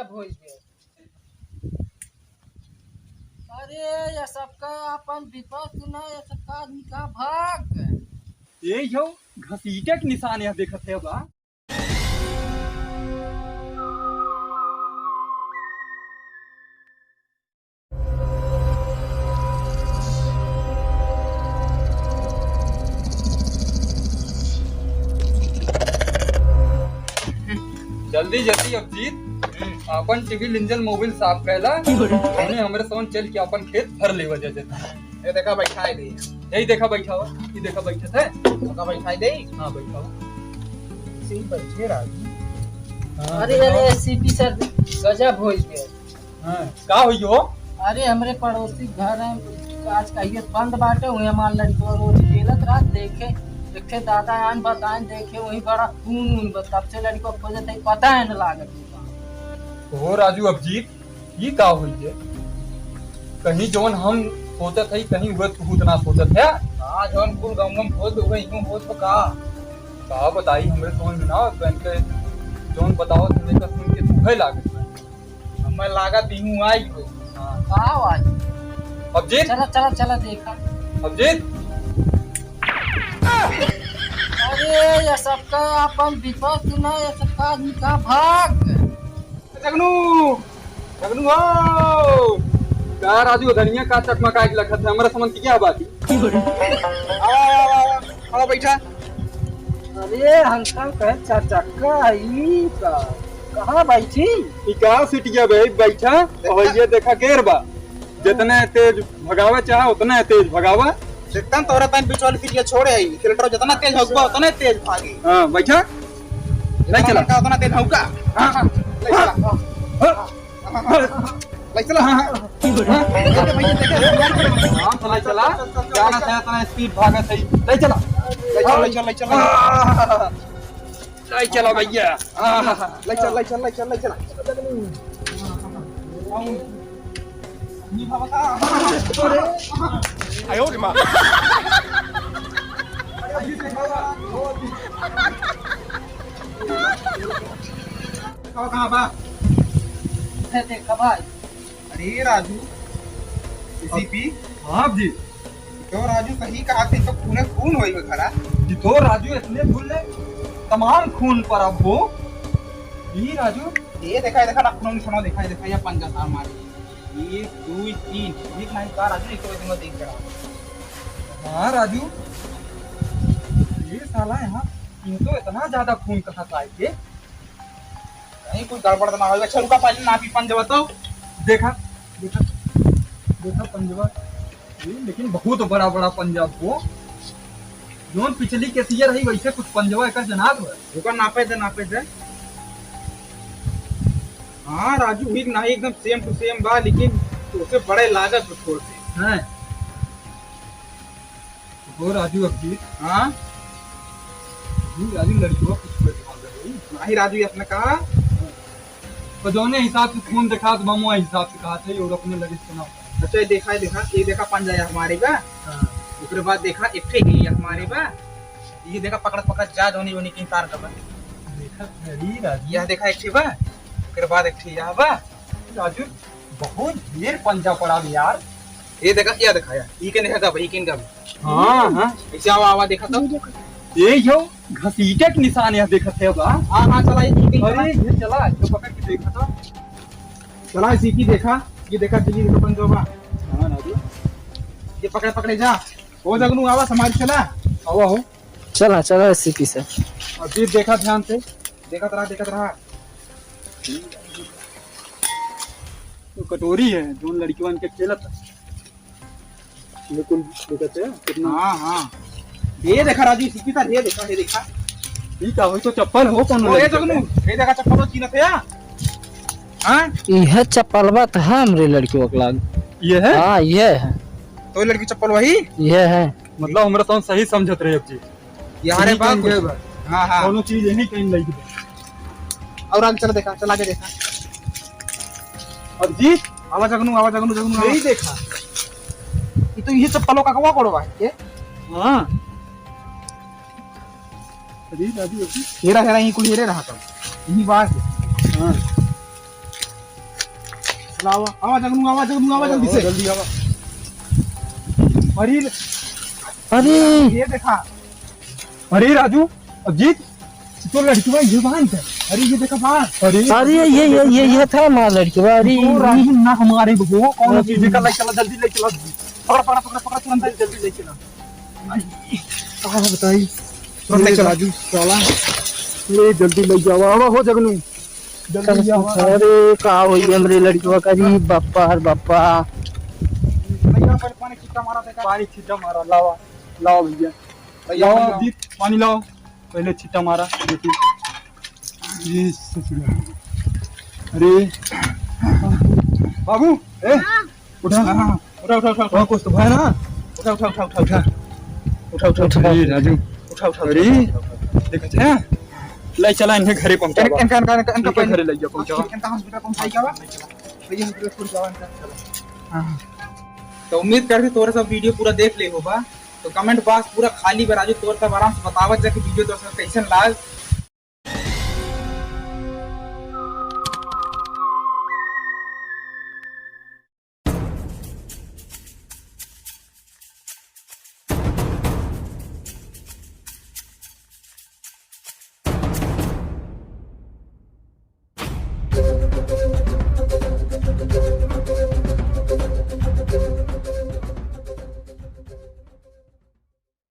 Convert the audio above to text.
गजब हो गए। अरे ये सबका अपन विपक्ष ना, ये सबका आदमी कहाँ भाग गए। ये यो घसीटे के निशान यह देखत है बा। जल्दी जल्दी अभिजीत अपन सिविल इंजन मोबिल साफ कैला उन्हें हमरे सोन चल के अपन खेत भर ले वजह देता है। ये देखा बैठा है दे, यही देखा बैठा हुआ, ये देखा बैठा है। देखा बैठा है दे। हाँ बैठा हुआ। सही बैठे राजू। अरे अरे सीपी सर गजब हो गए। हाँ का हुई हो? अरे हमरे पड़ोसी घर है, आज कहिए बंद बाटे हुए हमारे लड़की रोज खेलत रात देखे देखे दादा आन बताएं देखे वही बड़ा खून उन तब से लड़की को खोजे थे पता है न लागत। हो राजू अभिजीत ये का हुई है? कहीं जोन हम सोचत है कहीं हुए तू उतना सोचत है। हां जोन कुल गम होत हुए यूं होत तो का बताई हमरे सोन में ना के जोन बताओ तुमने का सुन के दुखे लागत है। हमें लागत यूं आई हो। हां आज अभिजीत चला चला चला देखा। अभिजीत अरे ये सबका अपन विपक्ष ना, ये सबका आदमी कहाँ भाग गए। जगनू जगनू हो का राजू धनिया का चकमका के लखत है हमरा समझ की क्या बात है। आओ बैठा। अरे अंकल कहे चक्का आई का कहाँ बैठी। इका सिटिया बे बैठा और ये देखा केर बा जितने तेज भगावे चाहे उतने तेज भगावा। एकदम तोरा तन बीच वाली सीटिया छोड़े आई फिल्टर जितना तेज होगा उतना तेज भागी। हां बैठा ले चला का उतना तेज होगा। हां ले चला ले चला। हां भैया देखे हां चला चला जाना था इतना स्पीड भागा सही ले चला ले चल ले चल ले चल ले चला भैया ले चल ले चल ले चल ले चल। नी बाबा का 哎呦我的妈！ कहाँ बा? देखा भाई। अरे राजू सीपी हां जी तो राजू कहीं कहा थे तो खून खून होई हो खड़ा। ये तो राजू इतने भूल ले तमाम खून पर अब वो ये राजू ये देखा ना खून सुनो देखा ये पंजा था हमारे 1 2 3 एक नहीं का राजू एक तो देख रहा। हाँ राजू ये साला यहाँ तो इतना ज्यादा खून कहाँ से आए थे। कहीं कोई गड़बड़ ना होगा। चल का पानी ना पी पंजा तो देखा देखा देखा पंजवा ये लेकिन बहुत बड़ा बड़ा पंजाब वो जोन पिछली केसिया रही वैसे कुछ पंजवा एक जनाब है। रुका नापे दे। हाँ राजू ठीक नहीं एकदम सेम टू सेम बा लेकिन उससे बड़े लागत थोड़ से हैं वो राजू अभिजीत। हाँ राजू लड़कियों कुछ नहीं राजू अपने कहा तो जोने हिसाब से खून दिखा तो ममुआ हिसाब से कहा था और अपने लगे सुना। अच्छा ये देखा पंजा है हमारे बा। उसके बाद देखा एक ठे ही हमारे बा। ये देखा पकड़ जा धोनी होनी की तार का बा। देखा खरी राजू यह देखा एक ठे बा। उसके बाद एक ठे यह बा। राजू बहुत ढेर पंजा पड़ा यार। ये देखा ये के देखा का भाई किन का भी। हाँ हाँ ऐसे आवा देखा तो ये यो घसीटे के निशान यह देखत है बा। हाँ चला अरे ये चला जो पकड़ के देखा था चला सीपी देखा ये देखा दिल्ली का पंजा बा। हाँ राजू ये पकड़े जा हो जगनू आवा समाज चला आवा हो चला चला सीपी सर। अभी देखा ध्यान से देखत रहा तो कटोरी है जो लड़कियों के खेलत बिल्कुल देखते हैं कितना। हाँ ये देखा राजू सीपी था ये देखा ठीक है वही तो चप्पल हो कौन ये जगनू ये देखा चप्पल की न थे। हाँ यह चप्पलवा तो है हमरे लड़कियों के लाग। ये है हाँ ये है तो लड़की चप्पल वही ये है। मतलब हमरा तो सही समझत रहे अब जी यारे बात हाँ दोनों चीज यही कहीं लगी और आगे चला देखा चला के देखा अब जी आवाज जगनू नहीं देखा ये तो ये चप्पलों का कवा कोड़वा है ये। हाँ अरे राजू अभी हेरा यहीं कुल हेरे रहा था यही बात हाँ लाओ आवाज जगनू जल्दी से जल्दी आवा। अरे अरे ये देखा अरे राजू अजीत तो लड़की भाई ये बांध है। अरे ये देखा बात अरे ये था हमारा लड़की। अरे तो राजू ना हमारे वो कौन चीज का ले चला जल्दी ले चला पकड़ तुरंत जल्दी ले चला। कहाँ बताई तुरंत ले चला राजू चला ये जल्दी ले जाओ आवा हो जगनू जल्दी जाओ। अरे का होई हमरे लड़की करी बापा हर बापा। भैया पहले पानी छिट्टा मारा देखा पानी छिट्टा मारा लावा लाओ भैया लाओ अजीत पानी लाओ पहले छिट्टा मारा देखिए ये ससुरा। अरे बाबू ए उठा उठा कुछ तो भाई ना उठा अरे राजू अरे देख अच्छा ले चला इन्हें घरे पहुंचा इनका घरे ले जा पहुंचा इनका हॉस्पिटल पहुंचाई क्या बा भैया हॉस्पिटल छोड़ जावा इनका। तो उम्मीद करते तोरे सब वीडियो पूरा देख ले होगा तो कमेंट बॉक्स पूरा खाली बा राजू तोर सब आराम से बतावत जा कि वीडियो तोर सब कैसन लाग